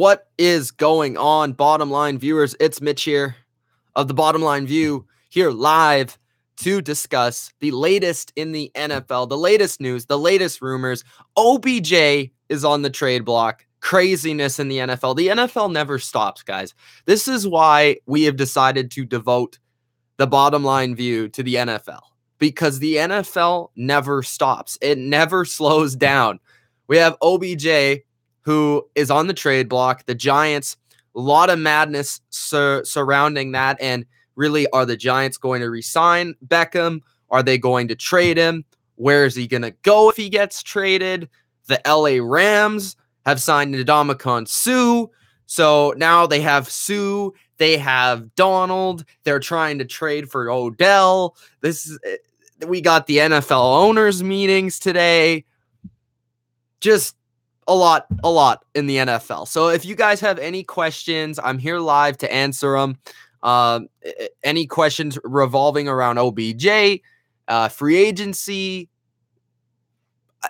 What is going on, Bottom Line viewers? It's Mitch here of the Bottom Line View, here live to discuss the latest in the NFL, the latest news, the latest rumors. OBJ is on the trade block. Craziness in the NFL. The NFL never stops, guys. This is why we have decided to devote the Bottom Line View to the NFL, because the NFL never stops. It never slows down. We have OBJ, who is on the trade block. The Giants, a lot of madness surrounding that. And really, are the Giants going to re-sign Beckham? Are they going to trade him? Where is he going to go if he gets traded? The LA Rams have signed Ndamukong Suh. So now they have Suh. They have Donald. They're trying to trade for Odell. We got the NFL owners meetings today. Just a lot in the NFL. So if you guys have any questions, I'm here live to answer them. Any questions revolving around OBJ, free agency,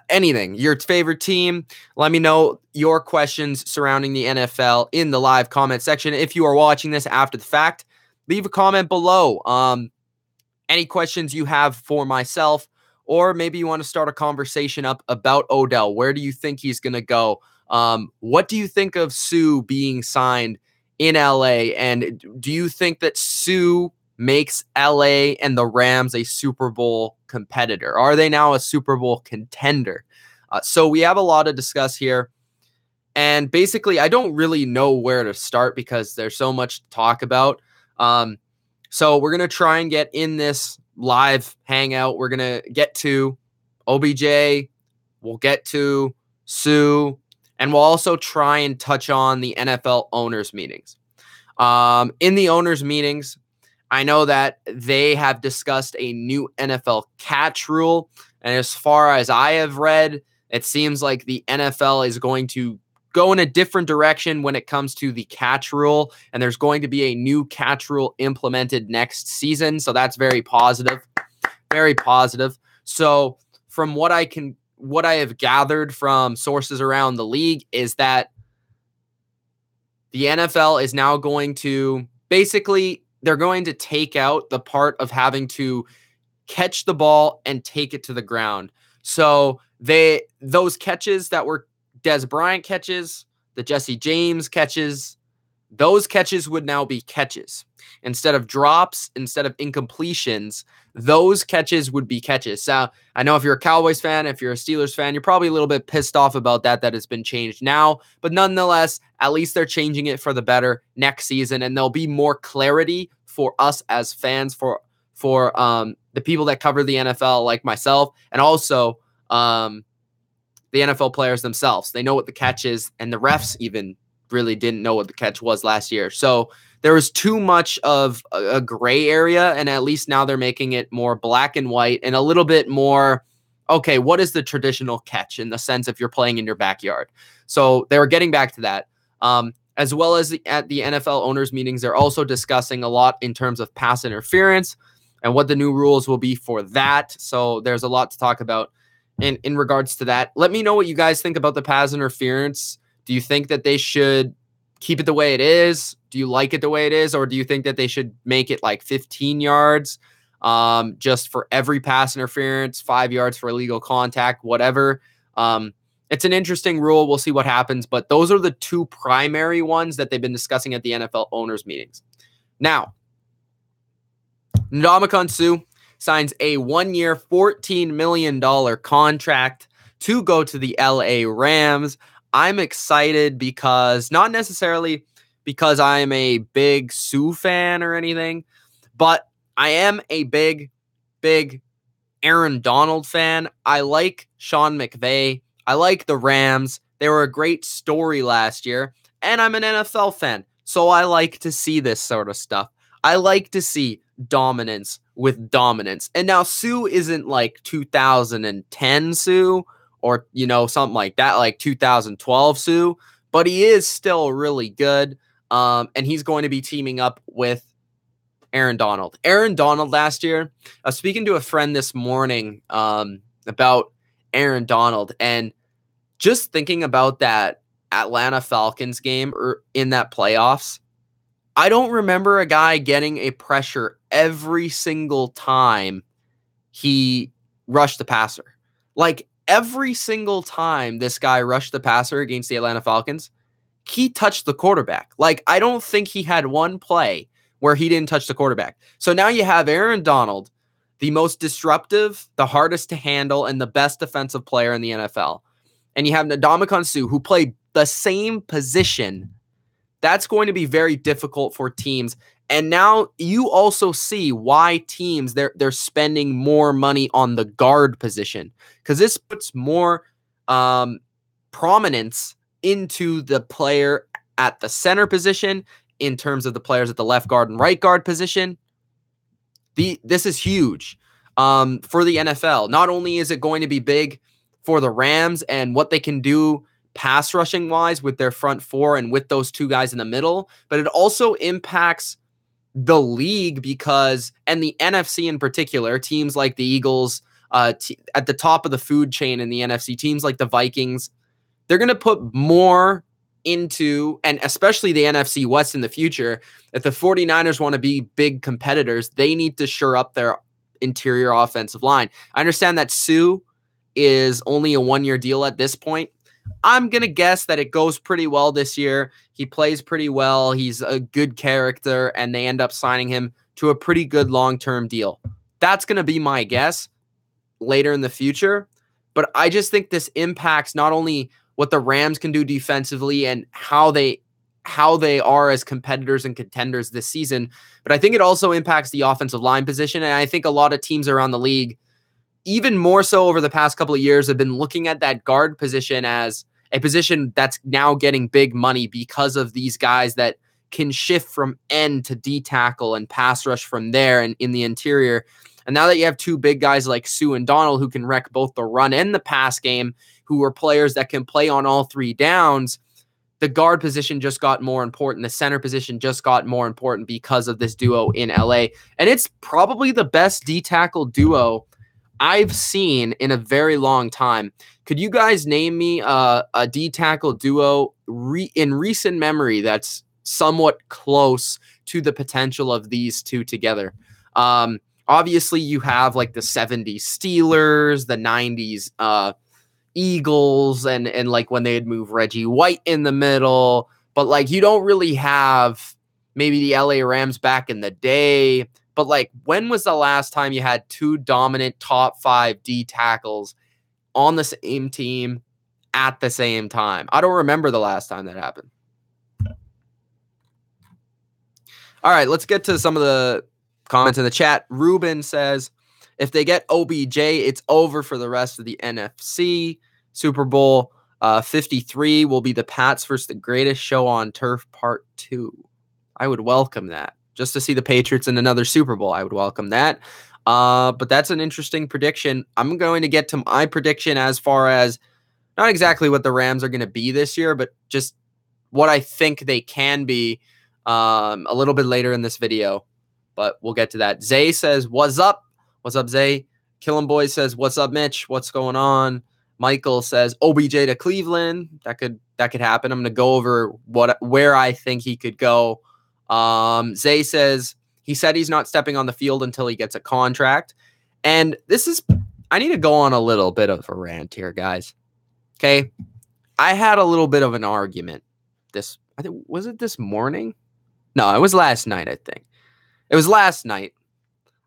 anything, your favorite team, let me know your questions surrounding the NFL in the live comment section. If you are watching this after the fact, leave a comment below. Any questions you have for myself, or maybe you want to start a conversation up about Odell. Where do you think he's going to go? What do you think of Suh being signed in LA? And do you think that Suh makes LA and the Rams a Super Bowl competitor? Are they now a Super Bowl contender? So we have a lot to discuss here. And basically, I don't really know where to start because there's so much to talk about. So we're going to try and get in this live hangout. We're going to get to OBJ. We'll get to Suh. And we'll also try and touch on the NFL owners meetings. In the owners meetings, I know that they have discussed a new NFL catch rule. And as far as I have read, it seems like the NFL is going to go in a different direction when it comes to the catch rule. And there's going to be a new catch rule implemented next season. So that's very positive. Very positive. So from what I have gathered from sources around the league is that the NFL is now going to basically, they're going to take out the part of having to catch the ball and take it to the ground. So those catches that were Des Bryant catches, the Jesse James catches, those catches would now be catches. Instead of drops, instead of incompletions, those catches would be catches. So I know if you're a Cowboys fan, if you're a Steelers fan, you're probably a little bit pissed off about that it's been changed now. But nonetheless, at least they're changing it for the better next season. And there'll be more clarity for us as fans, for the people that cover the NFL like myself, and also the NFL players themselves. They know what the catch is, and the refs even really didn't know what the catch was last year. So there was too much of a gray area, and at least now they're making it more black and white and a little bit more, okay, what is the traditional catch in the sense if you're playing in your backyard? So they were getting back to that. As well as at the NFL owners meetings, they're also discussing a lot in terms of pass interference and what the new rules will be for that. So there's a lot to talk about in regards to that. Let me know what you guys think about the pass interference. Do you think that they should keep it the way it is? Do you like it the way it is? Or do you think that they should make it like 15 yards just for every pass interference, 5 yards for illegal contact, whatever? It's an interesting rule. We'll see what happens. But those are the two primary ones that they've been discussing at the NFL owners meetings. Now, Ndamukong Suh signs a 1-year, $14 million contract to go to the LA Rams. I'm excited because, not necessarily because I am a big Suh fan or anything, but I am a big Aaron Donald fan. I like Sean McVay. I like the Rams. They were a great story last year, and I'm an NFL fan, so I like to see this sort of stuff. I like to see dominance with dominance. And now Suh isn't like 2010 Suh or, something like that, like 2012 Suh, but he is still really good. And he's going to be teaming up with Aaron Donald. Aaron Donald last year, I was speaking to a friend this morning about Aaron Donald, and just thinking about that Atlanta Falcons game or in that playoffs, I don't remember a guy getting a pressure every single time he rushed the passer. Like every single time this guy rushed the passer against the Atlanta Falcons, he touched the quarterback. Like I don't think he had one play where he didn't touch the quarterback. So now you have Aaron Donald, the most disruptive, the hardest to handle, and the best defensive player in the NFL. And you have Ndamukong Suh, who played the same position. That's going to be very difficult for teams. And now you also see why teams they're spending more money on the guard position, because this puts more prominence into the player at the center position in terms of the players at the left guard and right guard position. This is huge for the NFL. Not only is it going to be big for the Rams and what they can do pass rushing wise with their front four and with those two guys in the middle, but it also impacts the league because, and the NFC in particular, teams like the Eagles, at the top of the food chain in the NFC, teams like the Vikings, they're going to put more into, and especially the NFC West in the future. If the 49ers want to be big competitors, they need to shore up their interior offensive line. I understand that Suh is only a one-year deal at this point. I'm going to guess that it goes pretty well this year. He plays pretty well. He's a good character, and they end up signing him to a pretty good long-term deal. That's going to be my guess later in the future. But I just think this impacts not only what the Rams can do defensively and how they are as competitors and contenders this season, but I think it also impacts the offensive line position. And I think a lot of teams around the league, even more so over the past couple of years, have been looking at that guard position as a position that's now getting big money because of these guys that can shift from end to D tackle and pass rush from there and in the interior. And now that you have two big guys like Suh and Donald who can wreck both the run and the pass game, who are players that can play on all three downs, the guard position just got more important. The center position just got more important because of this duo in LA. And it's probably the best D tackle duo I've seen in a very long time. Could you guys name me a D tackle duo in recent memory that's somewhat close to the potential of these two together? Obviously, you have like the 70s Steelers, the 90s Eagles, and like when they'd move Reggie White in the middle. But like you don't really have maybe the LA Rams back in the day. But like, when was the last time you had two dominant top 5 D tackles on the same team at the same time? I don't remember the last time that happened. All right, let's get to some of the comments in the chat. Ruben says, if they get OBJ, it's over for the rest of the NFC. Super Bowl 53 will be the Pats versus the Greatest Show on Turf Part 2. I would welcome that. Just to see the Patriots in another Super Bowl, I would welcome that. But that's an interesting prediction. I'm going to get to my prediction as far as not exactly what the Rams are going to be this year, but just what I think they can be a little bit later in this video. But we'll get to that. Zay says, what's up? What's up, Zay? Killin' Boy says, what's up, Mitch? What's going on? Michael says, OBJ to Cleveland. That could happen. I'm going to go over where I think he could go. Zay says he said he's not stepping on the field until he gets a contract. And I need to go on a little bit of a rant here, guys. Okay. I had a little bit of an argument. Was it this morning? No, it was last night, I think. It was last night.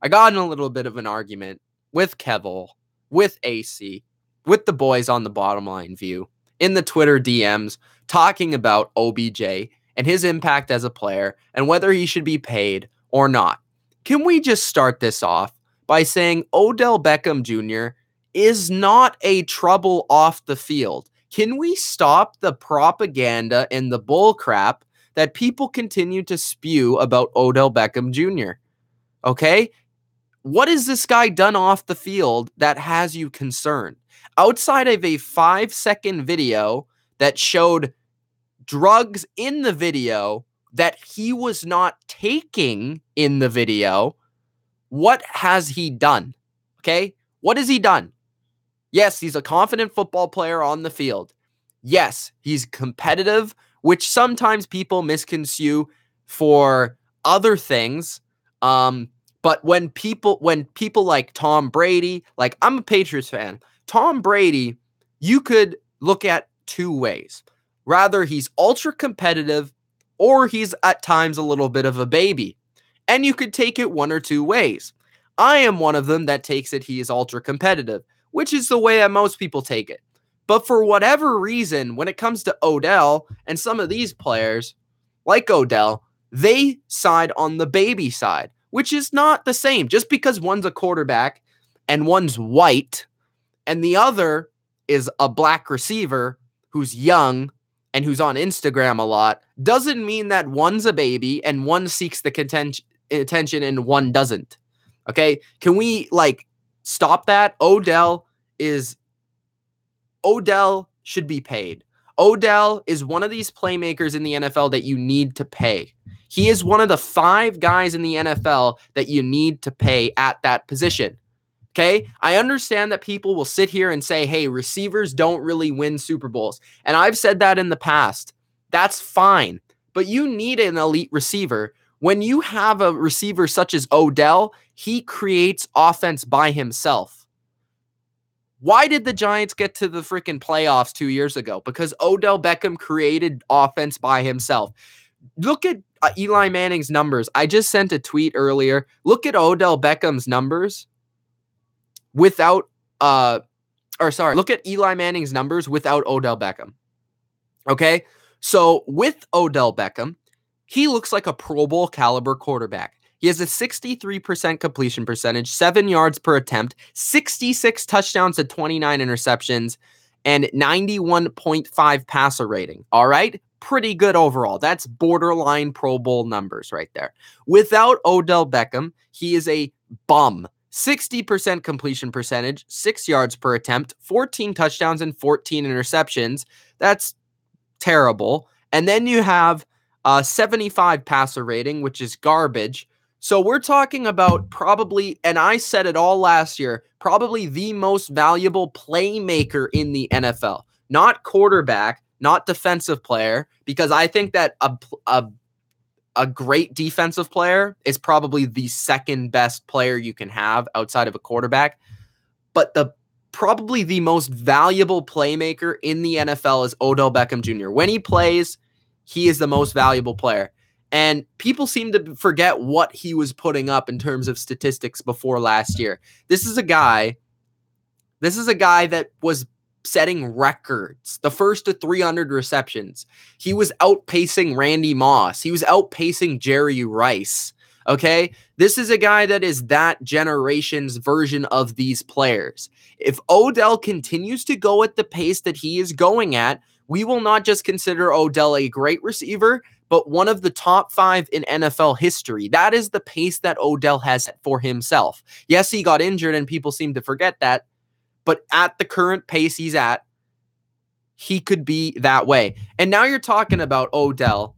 I got in a little bit of an argument with Kevil, with AC, with the boys on the Bottom Line View, in the Twitter DMs, talking about OBJ and his impact as a player and whether he should be paid or not. Can we just start this off by saying Odell Beckham Jr. is not a trouble off the field? Can we stop the propaganda and the bull crap that people continue to spew about Odell Beckham Jr.? Okay? What has this guy done off the field that has you concerned? Outside of a 5-second video that showed drugs in the video that he was not taking in the video, what has he done? Okay? What has he done? Yes, he's a confident football player on the field. Yes, he's competitive, which sometimes people misconstrue for other things. But when people like Tom Brady, like I'm a Patriots fan, Tom Brady, you could look at two ways. Rather, he's ultra competitive or he's at times a little bit of a baby. And you could take it one or two ways. I am one of them that takes it he is ultra competitive, which is the way that most people take it. But for whatever reason, when it comes to Odell and some of these players, like Odell, they side on the baby side, which is not the same. Just because one's a quarterback and one's white and the other is a black receiver who's young and who's on Instagram a lot, doesn't mean that one's a baby and one seeks the attention and one doesn't. Okay? Can we, stop that? Odell should be paid. Odell is one of these playmakers in the NFL that you need to pay. He is one of the 5 guys in the NFL that you need to pay at that position. Okay? I understand that people will sit here and say, hey, receivers don't really win Super Bowls. And I've said that in the past. That's fine. But you need an elite receiver. When you have a receiver such as Odell, he creates offense by himself. Why did the Giants get to the freaking playoffs 2 years ago? Because Odell Beckham created offense by himself. Look at Eli Manning's numbers. I just sent a tweet earlier. Look at Odell Beckham's numbers look at Eli Manning's numbers without Odell Beckham. Okay? So with Odell Beckham, he looks like a Pro Bowl caliber quarterback. He has a 63% completion percentage, 7 yards per attempt, 66 touchdowns to 29 interceptions, and 91.5 passer rating. All right? Pretty good overall. That's borderline Pro Bowl numbers right there. Without Odell Beckham, he is a bum. 60% completion percentage, 6 yards per attempt, 14 touchdowns, and 14 interceptions. That's terrible. And then you have 75 passer rating, which is garbage. So we're talking about probably, and I said it all last year, probably the most valuable playmaker in the NFL. Not quarterback, not defensive player, because I think that a great defensive player is probably the second best player you can have outside of a quarterback. But probably the most valuable playmaker in the NFL is Odell Beckham Jr. When he plays, he is the most valuable player. And people seem to forget what he was putting up in terms of statistics before last year. This is a guy that was setting records. The first to 300 receptions. He was outpacing Randy Moss. He was outpacing Jerry Rice. Okay? This is a guy that is that generation's version of these players. If Odell continues to go at the pace that he is going at, we will not just consider Odell a great receiver, but one of the top 5 in NFL history. That is the pace that Odell has set for himself. Yes, he got injured and people seem to forget that, but at the current pace he's at, he could be that way. And now you're talking about Odell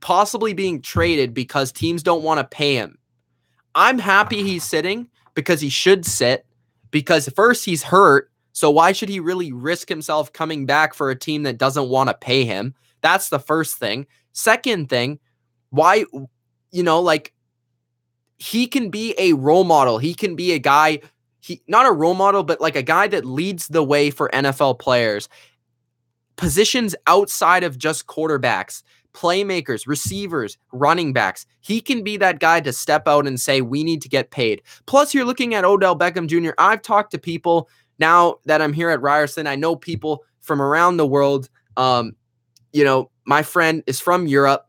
possibly being traded because teams don't want to pay him. I'm happy he's sitting because he should sit, because first he's hurt. So why should he really risk himself coming back for a team that doesn't want to pay him? That's the first thing. Second thing, why, he can be a role model. He can be a guy, not a role model, but like a guy that leads the way for NFL players. Positions outside of just quarterbacks, playmakers, receivers, running backs. He can be that guy to step out and say, we need to get paid. Plus, you're looking at Odell Beckham Jr. I've talked to people now that I'm here at Ryerson. I know people from around the world. My friend is from Europe,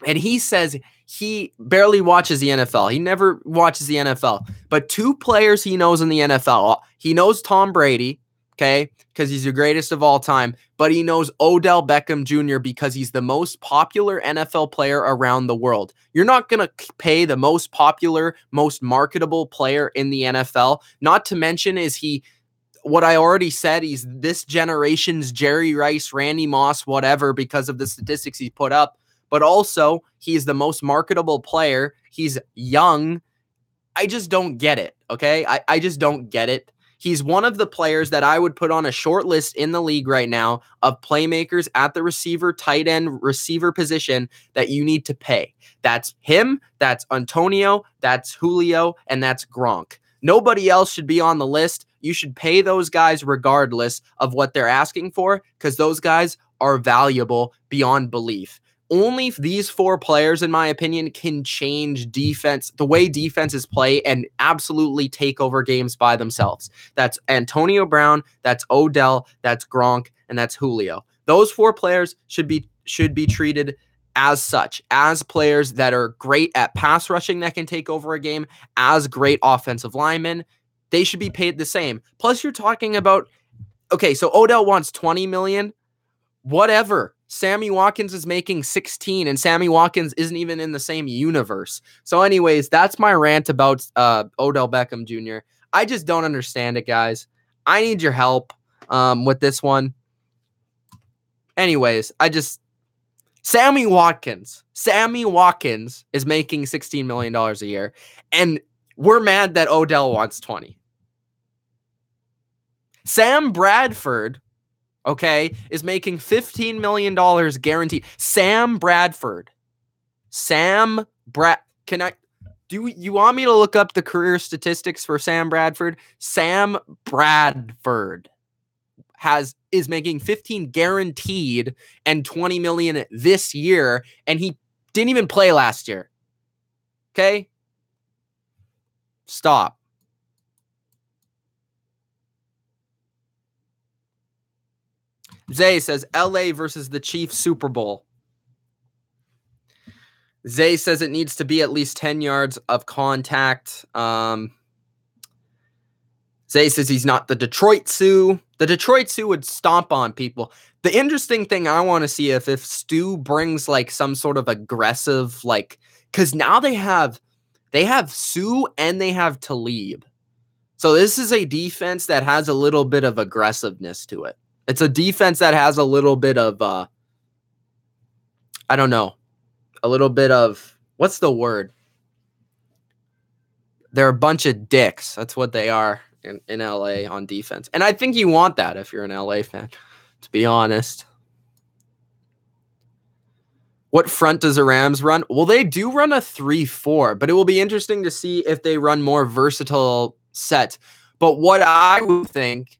and he says he barely watches the NFL. He never watches the NFL. But 2 players he knows in the NFL. He knows Tom Brady, okay, because he's the greatest of all time. But he knows Odell Beckham Jr. because he's the most popular NFL player around the world. You're not going to pay the most popular, most marketable player in the NFL. Not to mention what I already said, he's this generation's Jerry Rice, Randy Moss, whatever, because of the statistics he put up. But also, he's the most marketable player. He's young. I just don't get it, okay? I just don't get it. He's one of the players that I would put on a short list in the league right now of playmakers at the receiver, tight end, receiver position that you need to pay. That's him, that's Antonio, that's Julio, and that's Gronk. Nobody else should be on the list. You should pay those guys regardless of what they're asking for, because those guys are valuable beyond belief. Only these 4 players, in my opinion, can change defense, the way defenses play, and absolutely take over games by themselves. That's Antonio Brown, that's Odell, that's Gronk, and that's Julio. Those 4 players should be treated as such, as players that are great at pass rushing that can take over a game, as great offensive linemen. They should be paid the same. Plus, you're talking about, okay, so Odell wants $20 million. Whatever. Sammy Watkins is making 16, and Sammy Watkins isn't even in the same universe. So anyways, that's my rant about Odell Beckham Jr. I just don't understand it, guys. I need your help with this one. Anyways, Sammy Watkins is making $16 million a year, and we're mad that Odell wants 20. Sam Bradford, okay, is making $15 million guaranteed. Do you want me to look up the career statistics for Sam Bradford? Sam Bradford is making 15 guaranteed and 20 million this year, and he didn't even play last year. Okay? Stop. Zay says LA versus the Chiefs Super Bowl. Zay says it needs to be at least 10 yards of contact. Zay says he's not the Detroit Suh. The Detroit Suh would stomp on people. The interesting thing I want to see if Stu brings like some sort of aggressive, like, because now they have Suh and they have Talib. So this is a defense that has a little bit of aggressiveness to it. It's a defense that has a little bit of, I don't know, a little bit of, what's the word? They're a bunch of dicks. That's what they are in LA on defense. And I think you want that if you're an LA fan, to be honest. What front does the Rams run? Well, they do run a 3-4, but it will be interesting to see if they run more versatile sets. But what I would think,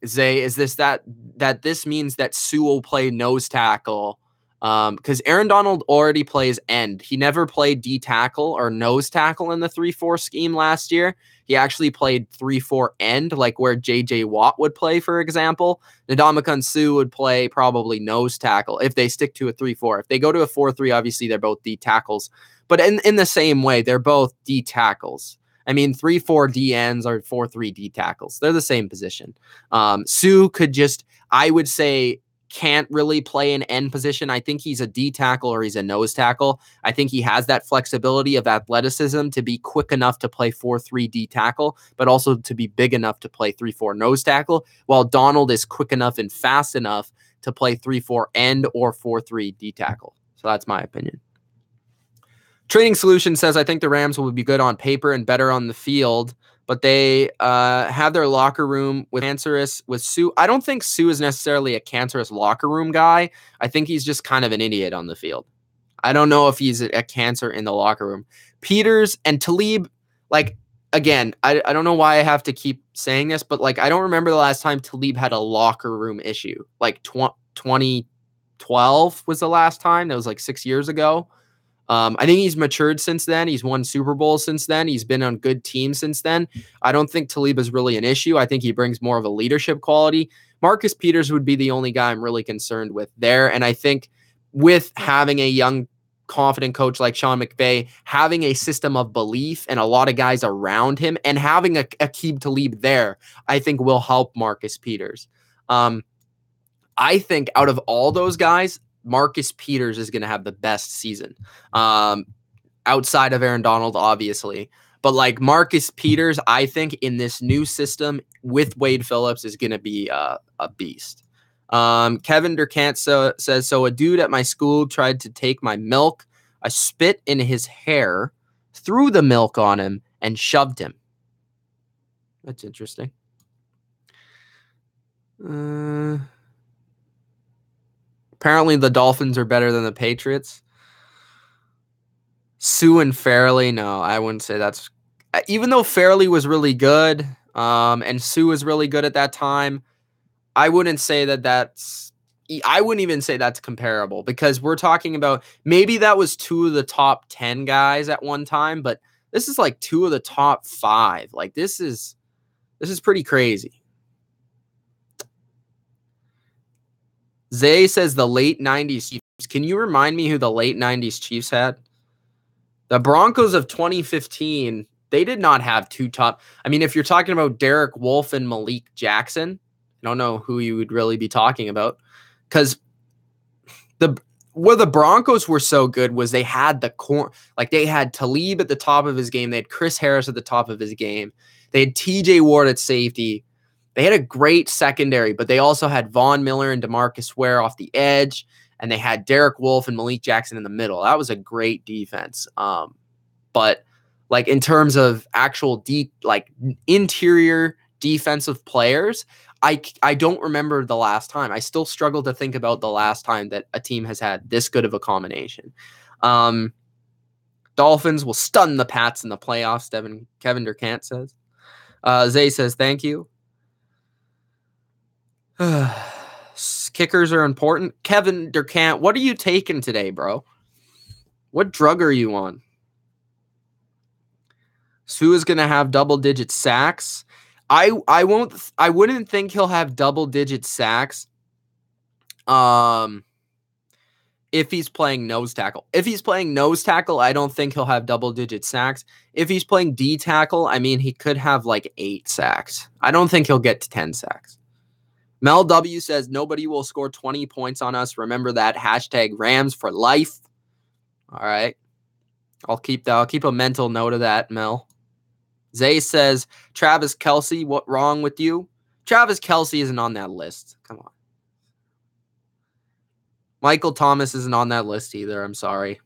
Zay, is that this means that Suh will play nose tackle, because Aaron Donald already plays end. He never played D tackle or nose tackle in the 3-4 scheme last year. He actually played 3-4 end, like where J.J. Watt would play, for example. Ndamukong Suh would play probably nose tackle if they stick to a 3-4. If they go to a 4-3, obviously they're both D tackles. But in the same way, they're both D tackles. I mean, 3-4 D ends or 4-3 D tackles. They're the same position. Suh could just, I would say, can't really play an end position. I think he's a D tackle or he's a nose tackle. I think he has that flexibility of athleticism to be quick enough to play 4-3 D tackle, but also to be big enough to play 3-4 nose tackle, while Donald is quick enough and fast enough to play 3-4 end or 4-3 D tackle. So that's my opinion. Trading Solution says, I think the Rams will be good on paper and better on the field, but they have their locker room with cancerous with Suh. I don't think Suh is necessarily a cancerous locker room guy. I think he's just kind of an idiot on the field. I don't know if he's a cancer in the locker room. Peters and Talib, like, again, I don't know why I have to keep saying this, but like, I don't remember the last time Talib had a locker room issue. Like 2012 was the last time. That was like 6 years ago. I think he's matured since then. He's won Super Bowls since then. He's been on good teams since then. I don't think Talib is really an issue. I think he brings more of a leadership quality. Marcus Peters would be the only guy I'm really concerned with there. And I think with having a young, confident coach like Sean McVay, having a system of belief and a lot of guys around him, and having a Aqib Talib there, I think will help Marcus Peters. I think out of all those guys, Marcus Peters is going to have the best season, outside of Aaron Donald, obviously. But like Marcus Peters, I think in this new system with Wade Phillips is going to be a beast. Kevin Durant says, so a dude at my school tried to take my milk. I spit in his hair, threw the milk on him, and shoved him. That's interesting. Apparently the Dolphins are better than the Patriots. Suh and Fairley, no, I wouldn't say that's... Even though Fairley was really good, and Suh was really good at that time, I wouldn't say that that's... I wouldn't even say that's comparable, because we're talking about... Maybe that was 2 of the top 10 guys at one time, but this is like 2 of the top 5. Like, this is pretty crazy. Zay says the late 90s Chiefs. Can you remind me who the late 90s Chiefs had? The Broncos of 2015, they did not have 2 top. I mean, if you're talking about Derek Wolfe and Malik Jackson, I don't know who you would really be talking about, because where the Broncos were so good was they had the core. Like, they had Talib at the top of his game. They had Chris Harris at the top of his game. They had TJ Ward at safety. They had a great secondary, but they also had Von Miller and DeMarcus Ware off the edge, and they had Derek Wolfe and Malik Jackson in the middle. That was a great defense. But like, in terms of actual interior defensive players, I don't remember the last time. I still struggle to think about the last time that a team has had this good of a combination. Dolphins will stun the Pats in the playoffs, Kevin Durant says. Zay says, thank you. Kickers are important. Kevin Durant, what are you taking today, bro? What drug are you on? Suh is going to have double-digit sacks. I wouldn't think he'll have double-digit sacks if he's playing nose tackle. If he's playing nose tackle, I don't think he'll have double-digit sacks. If he's playing D tackle, I mean, he could have like 8 sacks. I don't think he'll get to 10 sacks. Mel W says, nobody will score 20 points on us. Remember that. # Rams for life. All right. I'll keep a mental note of that, Mel. Zay says, Travis Kelce, what wrong with you? Travis Kelce isn't on that list. Come on. Michael Thomas isn't on that list either. I'm sorry.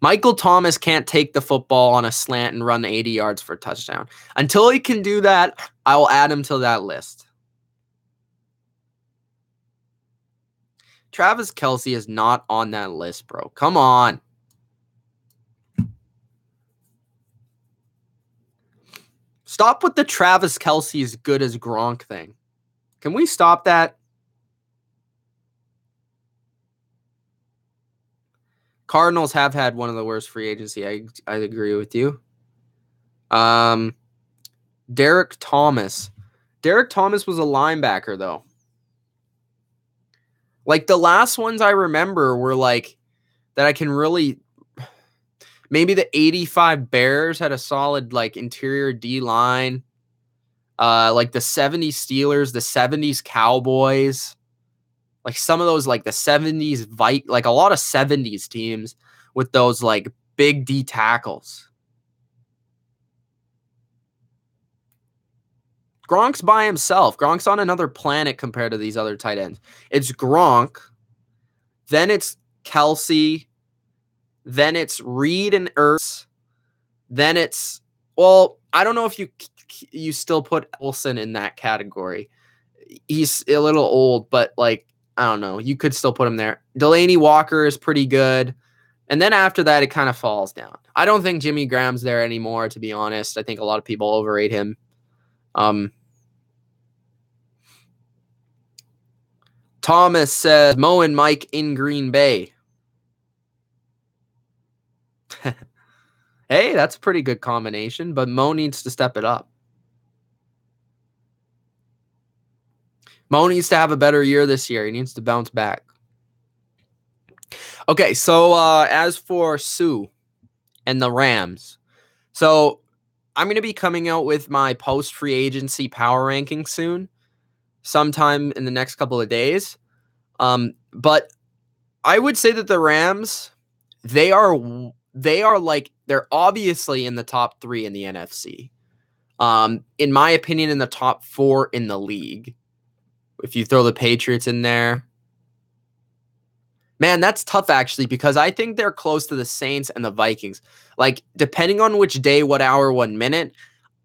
Michael Thomas can't take the football on a slant and run 80 yards for a touchdown. Until he can do that, I will add him to that list. Travis Kelce is not on that list, bro. Come on. Stop with the Travis Kelce is good as Gronk thing. Can we stop that? Cardinals have had one of the worst free agency. I agree with you. Derrick Thomas. Derrick Thomas was a linebacker, though. Like, the last ones I remember were like that I can really... Maybe the 85 Bears had a solid like interior D line. Like the 70s Steelers, the 70s Cowboys. Like some of those, like the 70s like a lot of 70s teams with those like big D tackles. Gronk's by himself. Gronk's on another planet compared to these other tight ends. It's Gronk. Then it's Kelce. Then it's Reed and Ertz. Then it's, well, I don't know if you still put Wilson in that category. He's a little old, but like, I don't know. You could still put him there. Delaney Walker is pretty good. And then after that, it kind of falls down. I don't think Jimmy Graham's there anymore, to be honest. I think a lot of people overrate him. Thomas says, Mo and Mike in Green Bay. Hey, that's a pretty good combination, but Mo needs to step it up. Mo needs to have a better year this year. He needs to bounce back. Okay, so as for Suh and the Rams, so I'm going to be coming out with my post-free agency power ranking soon, sometime in the next couple of days. But I would say that the Rams, they're obviously in the top 3 in the NFC. In my opinion, in the top 4 in the league. If you throw the Patriots in there. Man, that's tough actually, because I think they're close to the Saints and the Vikings. Like, depending on which day, what hour, what minute,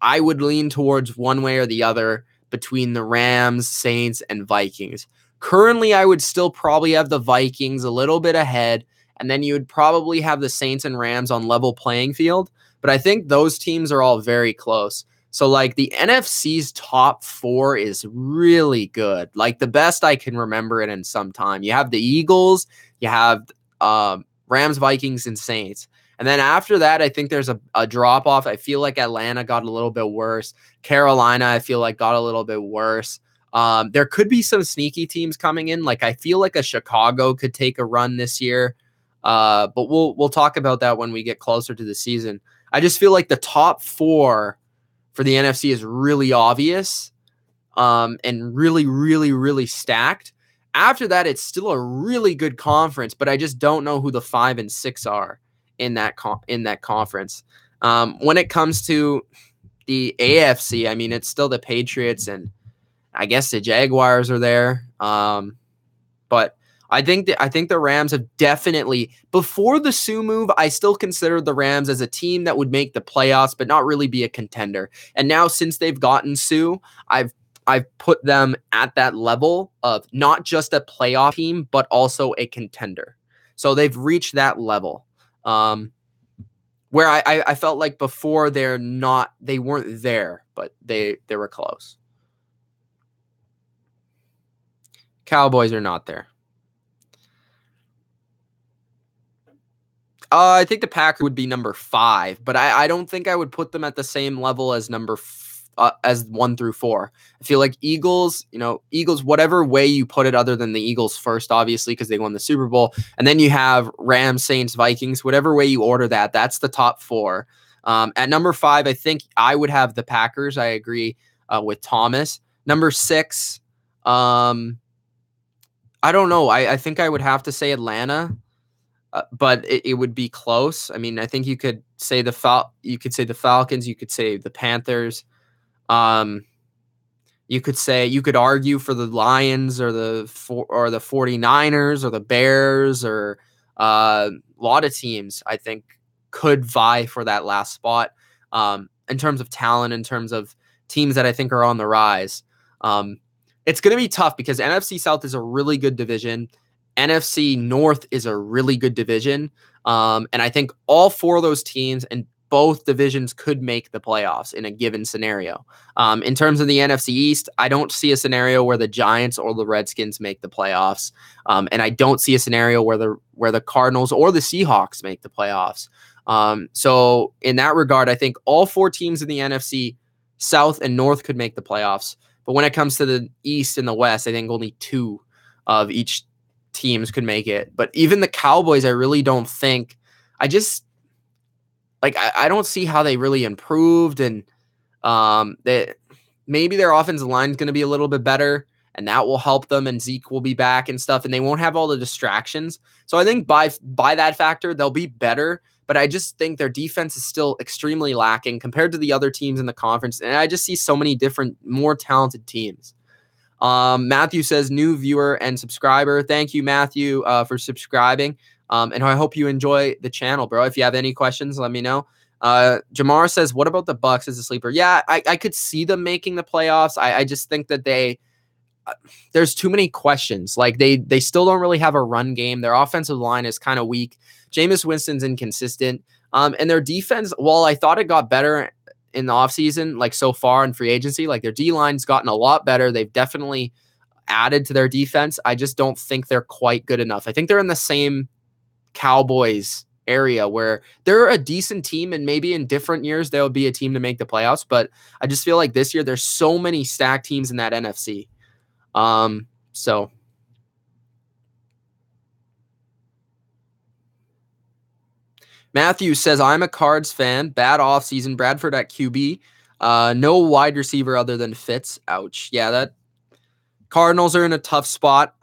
I would lean towards one way or the other between the Rams, Saints, and Vikings. Currently, I would still probably have the Vikings a little bit ahead, and then you would probably have the Saints and Rams on level playing field. But I think those teams are all very close. So, like, the NFC's top 4 is really good. Like, the best I can remember it in some time. You have the Eagles, you have Rams, Vikings, and Saints. And then after that, I think there's a drop-off. I feel like Atlanta got a little bit worse. Carolina, I feel like, got a little bit worse. There could be some sneaky teams coming in. Like, I feel like a Chicago could take a run this year. But we'll talk about that when we get closer to the season. I just feel like the top 4 for the NFC is really obvious and really, really, really stacked. After that, it's still a really good conference, but I just don't know who the 5 and 6 are in that conference. When it comes to the AFC, I mean, it's still the Patriots and I guess the Jaguars are there. But I think the Rams have definitely, before the Suh move, I still considered the Rams as a team that would make the playoffs, but not really be a contender. And now since they've gotten Suh, I've put them at that level of not just a playoff team, but also a contender. So they've reached that level. Where I felt like before they weren't there, but they were close. Cowboys are not there. I think the Packers would be number 5, but I don't think I would put them at the same level as as 1 through 4. I feel like Eagles, whatever way you put it, other than the Eagles first, obviously, because they won the Super Bowl, and then you have Rams, Saints, Vikings, whatever way you order that, that's the top 4. At number 5, I think I would have the Packers. I agree with Thomas. Number 6, I don't know. I think I would have to say Atlanta. But it would be close. I mean, I think you could say the Falcons, you could say the Panthers. You could argue for the Lions or the 49ers or the Bears or a lot of teams I think could vie for that last spot in terms of talent, in terms of teams that I think are on the rise. It's going to be tough because NFC South is a really good division. NFC North is a really good division. And I think all 4 of those teams in both divisions could make the playoffs in a given scenario. In terms of the NFC East, I don't see a scenario where the Giants or the Redskins make the playoffs. And I don't see a scenario where the Cardinals or the Seahawks make the playoffs. So in that regard, I think all 4 teams in the NFC South and North could make the playoffs. But when it comes to the East and the West, I think only 2 of each teams could make it. But even the Cowboys, I really don't think. I don't see how they really improved, and maybe their offensive line is going to be a little bit better, and that will help them, and Zeke will be back and stuff, and they won't have all the distractions. So I think by that factor, they'll be better, but I just think their defense is still extremely lacking compared to the other teams in the conference, and I just see so many different, more talented teams. Matthew says, new viewer and subscriber. Thank you, Matthew, for subscribing. And I hope you enjoy the channel, bro. If you have any questions, let me know. Jamar says, what about the Bucks as a sleeper? Yeah, I could see them making the playoffs. I just think that there's too many questions. Like they still don't really have a run game. Their offensive line is kind of weak. Jameis Winston's inconsistent. And their defense, while I thought it got better in the offseason, like so far in free agency, like their D-line's gotten a lot better. They've definitely added to their defense. I just don't think they're quite good enough. I think they're in the same Cowboys area where they're a decent team, and maybe in different years they'll be a team to make the playoffs. But I just feel like this year there's so many stacked teams in that NFC. So Matthew says, I'm a Cards fan. Bad offseason. Bradford at QB. No wide receiver other than Fitz. Ouch. Yeah, that Cardinals are in a tough spot.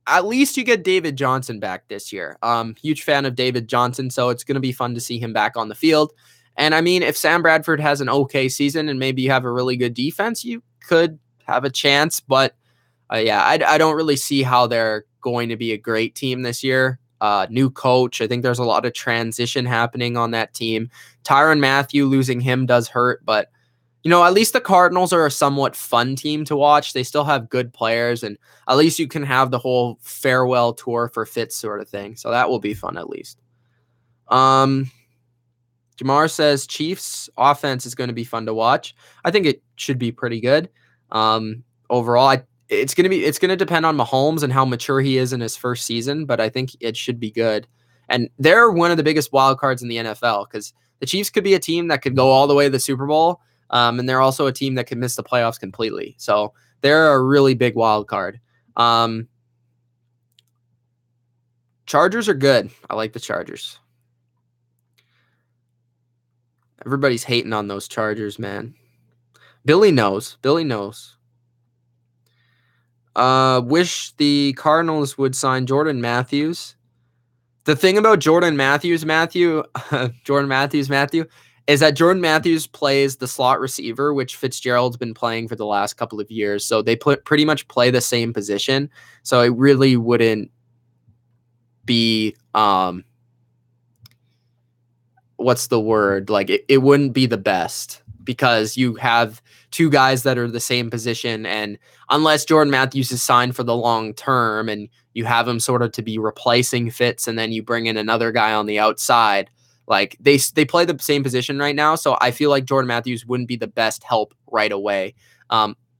At least you get David Johnson back this year. Huge fan of David Johnson, so it's going to be fun to see him back on the field. And I mean, if Sam Bradford has an okay season and maybe you have a really good defense, you could have a chance. But yeah, I don't really see how they're going to be a great team this year. New coach. I think there's a lot of transition happening on that team. Tyrann Mathieu, losing him does hurt, but at least the Cardinals are a somewhat fun team to watch. They still have good players, and at least you can have the whole farewell tour for Fitz sort of thing. So that will be fun at least. Jamar says Chiefs offense is going to be fun to watch. I think it should be pretty good. Overall, it's going to depend on Mahomes and how mature he is in his first season, but I think it should be good. And they're one of the biggest wild cards in the NFL because the Chiefs could be a team that could go all the way to the Super Bowl, and they're also a team that could miss the playoffs completely. So they're a really big wild card. Chargers are good. I like the Chargers. Everybody's hating on those Chargers, man. Billy knows. Wish the Cardinals would sign Jordan Matthews. The thing about Jordan Matthews, Matthew, is that Jordan Matthews plays the slot receiver, which Fitzgerald's been playing for the last couple of years. So they pretty much play the same position. So it really wouldn't be what's the word? Like it wouldn't be the best because you have two guys that are the same position, and unless Jordan Matthews is signed for the long term and you have him sort of to be replacing Fitz and then you bring in another guy on the outside, like they play the same position right now. So I feel like Jordan Matthews wouldn't be the best help right away.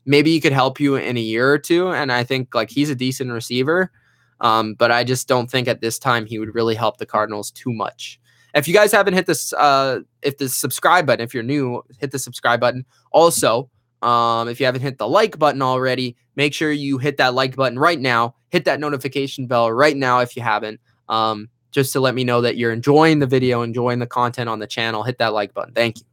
Maybe he could help you in a year or two, and I think like he's a decent receiver, but I just don't think at this time he would really help the Cardinals too much. If you guys haven't hit this, if the subscribe button, if you're new, hit the subscribe button. Also, if you haven't hit the like button already, make sure you hit that like button right now. Hit that notification bell right now if you haven't, just to let me know that you're enjoying the video, enjoying the content on the channel. Hit that like button. Thank you.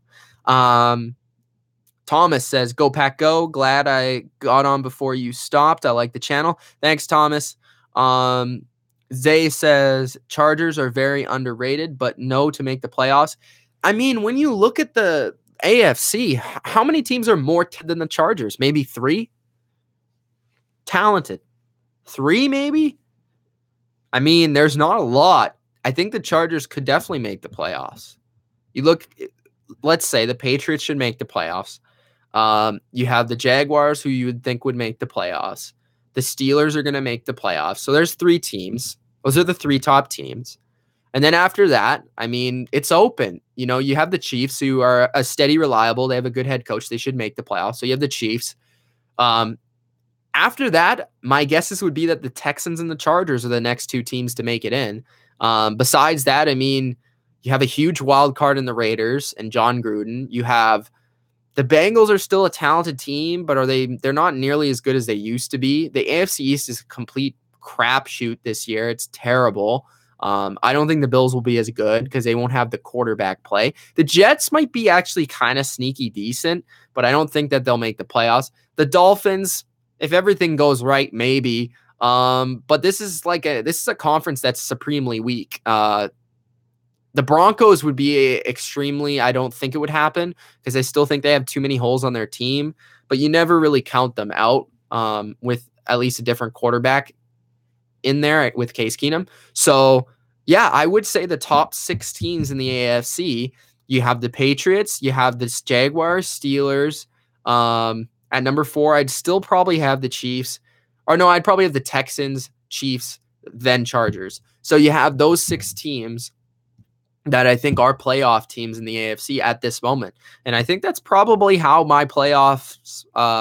Thomas says, "Go Pack Go. Glad I got on before you stopped. I like the channel." Thanks, Thomas. Zay says Chargers are very underrated, but no to make the playoffs. I mean, when you look at the AFC, how many teams are more than the Chargers? Maybe 3? Talented. 3, maybe? I mean, there's not a lot. I think the Chargers could definitely make the playoffs. You look, let's say the Patriots should make the playoffs. You have the Jaguars, who you would think would make the playoffs. The Steelers are going to make the playoffs. So there's 3 teams. Those are the 3 top teams. And then after that, I mean, it's open. You have the Chiefs, who are a steady, reliable. They have a good head coach. They should make the playoffs. So you have the Chiefs. After that, my guesses would be that the Texans and the Chargers are the next 2 teams to make it in. Besides that, I mean, you have a huge wild card in the Raiders and John Gruden. You have the Bengals are still a talented team, but they're not nearly as good as they used to be. The AFC East is a complete crapshoot this year. It's terrible. I don't think the Bills will be as good because they won't have the quarterback play. The Jets might be actually kind of sneaky decent, but I don't think that they'll make the playoffs. The Dolphins, if everything goes right, maybe. But this is a conference that's supremely weak. The Broncos would be extremely, I don't think it would happen because I still think they have too many holes on their team, but you never really count them out with at least a different quarterback in there with Case Keenum. So, yeah, I would say the top 6 teams in the AFC, you have the Patriots, you have the Jaguars, Steelers. At number 4, I'd still probably have the Chiefs. Or no, I'd probably have the Texans, Chiefs, then Chargers. So you have those 6 teams that I think are playoff teams in the AFC at this moment. And I think that's probably how my playoff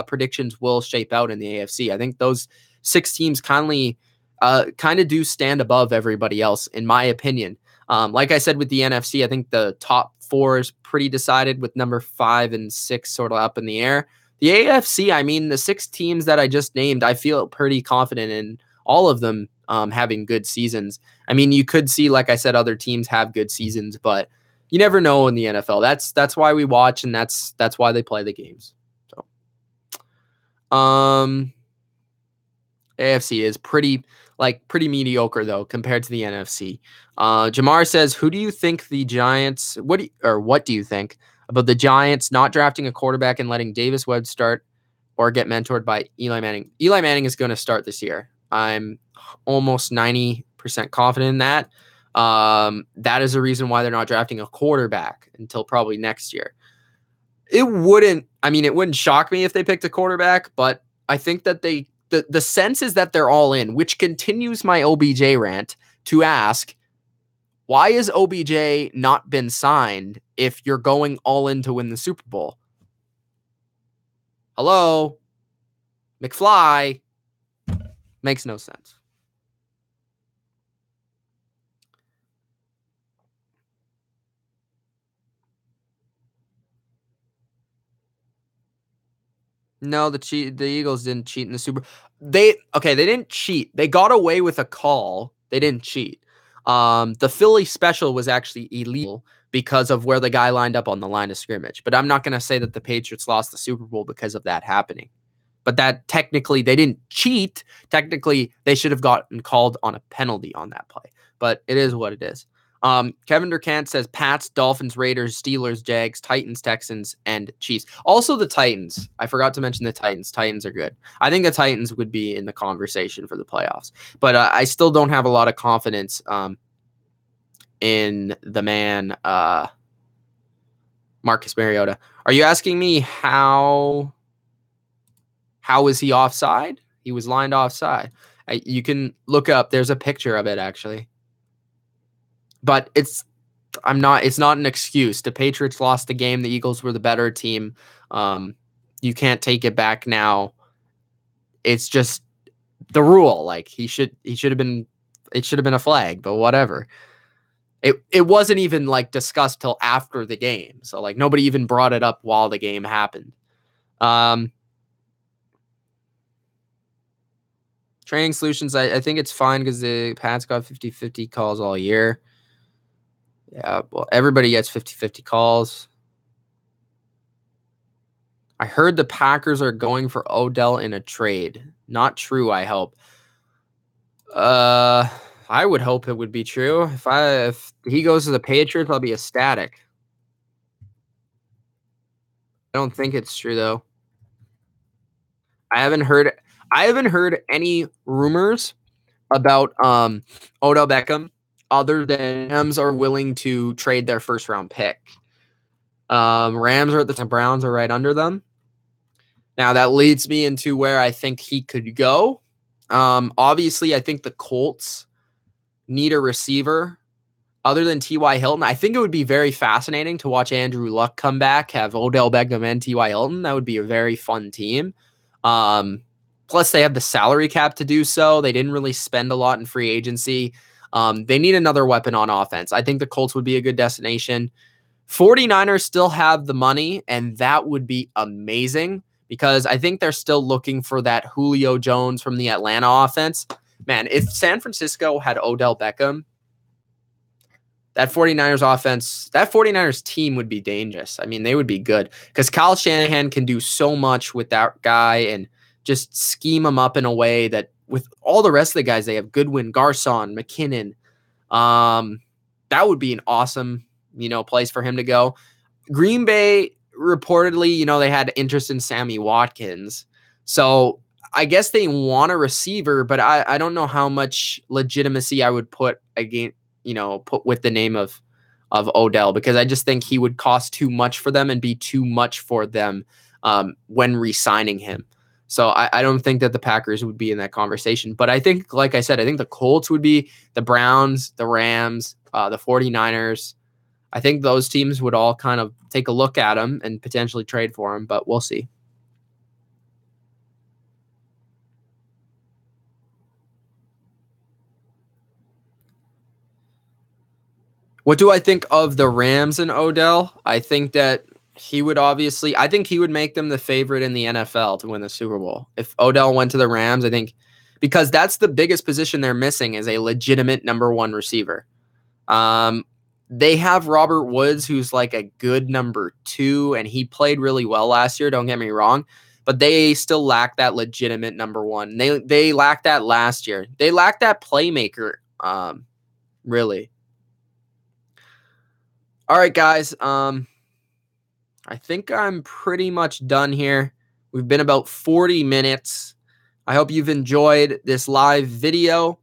predictions will shape out in the AFC. I think those 6 teams kind of do stand above everybody else, in my opinion. Like I said with the NFC, I think the top 4 is pretty decided with number 5 and 6 sort of up in the air. The AFC, I mean, the 6 teams that I just named, I feel pretty confident in all of them having good seasons. I mean, you could see, like I said, other teams have good seasons, but you never know in the NFL. That's why we watch, and that's why they play the games. So, AFC is pretty mediocre though compared to the NFC. Jamar says, "Who do you think the Giants? What do you think about the Giants not drafting a quarterback and letting Davis Webb start or get mentored by Eli Manning?" Eli Manning is going to start this year. I'm almost 90% confident in that. That is the reason why they're not drafting a quarterback until probably next year. It wouldn't shock me if they picked a quarterback, but I think that the sense is that they're all in, which continues my OBJ rant to ask, why has OBJ not been signed if you're going all in to win the Super Bowl? Hello? McFly? Makes no sense. No, the Eagles didn't cheat in the Super. They didn't cheat. They got away with a call. They didn't cheat. The Philly special was actually illegal because of where the guy lined up on the line of scrimmage. But I'm not going to say that the Patriots lost the Super Bowl because of that happening. But that technically they didn't cheat. Technically, they should have gotten called on a penalty on that play. But it is what it is. Kevin Durant says Pats, Dolphins, Raiders, Steelers, Jags, Titans, Texans, and Chiefs. Also the Titans. I forgot to mention the Titans. Titans are good. I think the Titans would be in the conversation for the playoffs. But I still don't have a lot of confidence in the man Marcus Mariota. Are you asking me how is he offside? He was lined offside. You can look up. There's a picture of it, actually. But it's not an excuse. The Patriots lost the game. The Eagles were the better team. You can't take it back now. It's just the rule. Like it should have been a flag, but whatever. It wasn't even like discussed till after the game. So like nobody even brought it up while the game happened. Training solutions, I think it's fine because the Pats got 50-50 calls all year. Yeah, well, everybody gets 50-50 calls. I heard the Packers are going for Odell in a trade. Not true, I hope. I would hope it would be true. If he goes to the Patriots, I'll be ecstatic. I don't think it's true though. I haven't heard any rumors about Odell Beckham other than Rams are willing to trade their first round pick. Rams are at the top, Browns are right under them. Now that leads me into where I think he could go. Obviously, I think the Colts need a receiver other than T.Y. Hilton. I think it would be very fascinating to watch Andrew Luck come back, have Odell Beckham and T.Y. Hilton. That would be a very fun team. Plus, they have the salary cap to do so. They didn't really spend a lot in free agency. They need another weapon on offense. I think the Colts would be a good destination. 49ers still have the money, and that would be amazing because I think they're still looking for that Julio Jones from the Atlanta offense. Man, if San Francisco had Odell Beckham, that 49ers offense, that 49ers team would be dangerous. I mean, they would be good because Kyle Shanahan can do so much with that guy and just scheme him up in a way that with all the rest of the guys, they have Goodwin, Garcon, McKinnon. That would be an awesome, place for him to go. Green Bay reportedly, they had interest in Sammy Watkins. So I guess they want a receiver, but I don't know how much legitimacy I would put with the name of Odell, because I just think he would cost too much for them and be too much for them when re-signing him. So I don't think that the Packers would be in that conversation. But I think, like I said, I think the Colts would be, the Browns, the Rams, the 49ers. I think those teams would all kind of take a look at him and potentially trade for him, but we'll see. What do I think of the Rams and Odell? I think that I think he would make them the favorite in the NFL to win the Super Bowl. If Odell went to the Rams, I think, because that's the biggest position they're missing is a legitimate number one receiver. They have Robert Woods, who's like a good number two, and he played really well last year, don't get me wrong, but they still lack that legitimate number one. They lacked that last year. They lacked that playmaker, really. All right, guys. I think I'm pretty much done here. We've been about 40 minutes. I hope you've enjoyed this live video.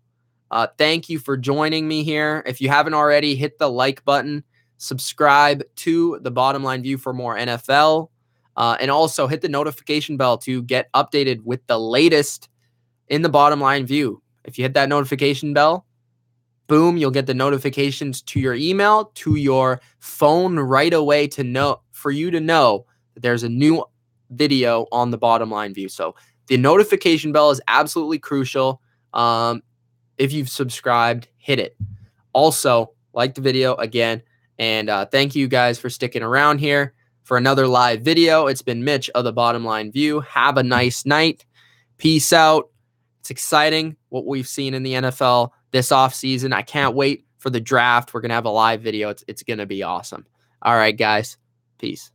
Thank you for joining me here. If you haven't already, hit the like button. subscribe to the Bottom Line View for more NFL. And also hit the notification bell to get updated with the latest in the Bottom Line View. If you hit that notification bell, boom, you'll get the notifications to your email, to your phone right away for you to know that there's a new video on the Bottom Line View. So the notification bell is absolutely crucial. If you've subscribed, hit it. Also, like the video again, and thank you guys for sticking around here for another live video. It's been Mitch of the Bottom Line View. Have a nice night. Peace out. It's exciting what we've seen in the NFL this offseason. I can't wait for the draft. We're going to have a live video. It's going to be awesome. All right, guys. Peace.